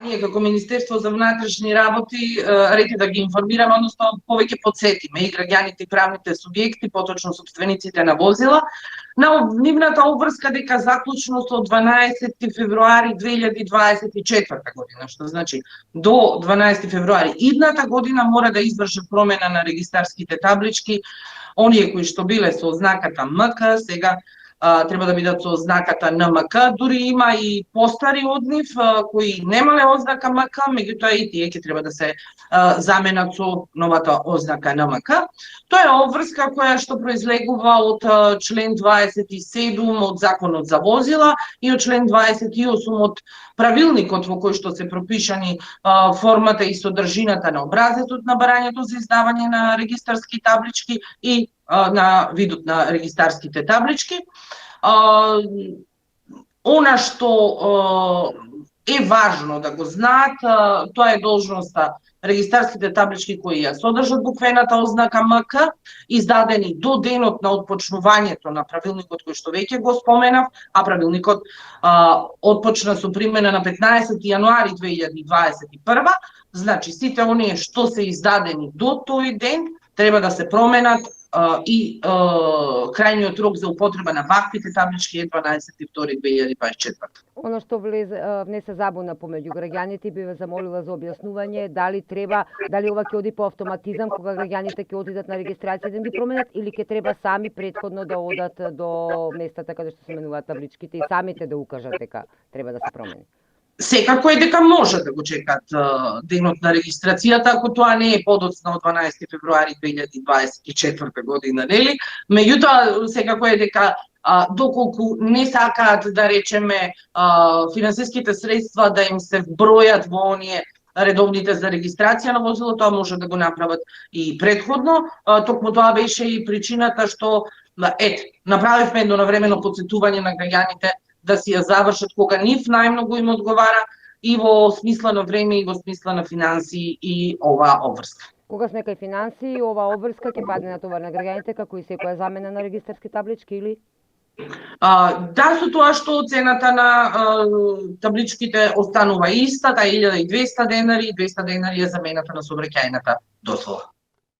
ние како Министерство за внатрешни работи реди да ги информираме, односно повеќе потсетиме и граѓаните и правните субјекти, поточно собствениците на возила, на нивната обврска дека заклучно со 12 февруари 2024 година, што значи до 12 февруари идната година мора да извршат промена на регистарските таблички, оние кои што биле со ознаката МК, сега треба да бидат со ознаката НМК, дури има и постари од нив кои немале ознака МК, меѓутоа и тие ќе треба да се заменат со новата ознака НМК. Тоа е обврска која што произлегува од член 27 од Законот за возила и од член 28 од правилникот во кој што се пропишани формата и содржината на образецот на барањето за издавање на регистарски таблички и на видот на регистарските таблички. Она што е важно да го знаат, тоа е должноста регистарските таблички кои ја содржат буквената ознака МК, издадени до денот на отпочнувањето на правилникот кој што веќе го споменав, а правилникот отпочна со примена на 15 јануари 2021, значи сите оние што се издадени до тој ден треба да се променат и крајниот рок за употреба на ваквите таблички е 12.2.2024. Оно што внесе забуна помеѓу граѓаните, би ве замолила за објаснување дали ова ќе оди по автоматизам кога граѓаните ќе одидат на регистрација да ги променат или ќе треба сами претходно да одат до местата каде што се менуваат табличките и самите да укажат дека треба да се промени. Секако е дека може да го чекат денот на регистрацијата, ако тоа не е подоцна од 12 февруари 2024 година, нели? Меѓутоа, секако е дека доколку не сакаат, да речеме, финансиските средства да им се вбројат во оние редовните за регистрација на возило, тоа може да го направат и претходно. Токму тоа беше и причината што направивме едно навремено потсетување на граѓаните да си ја завршат кога нив најмногу им одговара и во смисла на време и во смисла на финансии и оваа обврска. Кога сме кај финансии, оваа обврска ќе падне на товар на граѓаните како и секоја замена на регистарски таблички или? Да, со тоа што цената на табличките останува иста, таа 1200 денари, 200 денари е замената на сообраќајната дозвола.